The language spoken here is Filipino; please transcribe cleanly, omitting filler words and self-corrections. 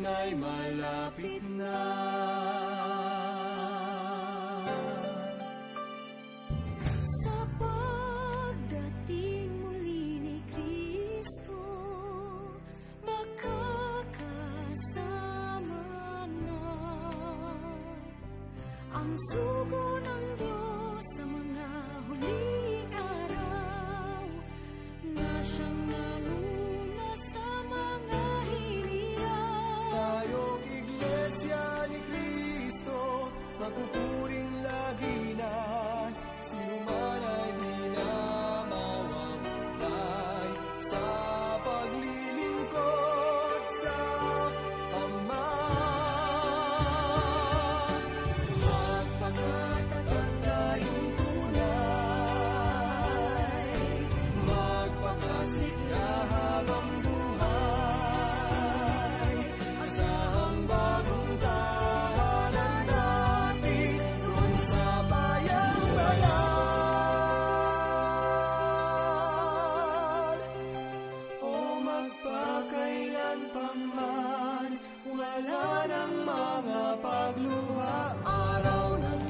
ay malapit na. Sa pagdating muli ni Kristo, makakasama na ang sugo ng Diyos sa mga huling araw, na siyang nanguna sa mga hirap. Tayong Iglesia ni Kristo, magpupuring lagi na, sino man ay di na mawawalay sa paglilingkod sa Ama. Magpangatatag tayong tunay, magpakasigla habang buhay, asahang bagong tahanan natin doon sa bayang banal. O magpakailan pa man, wala ng mga pagluha, araw ng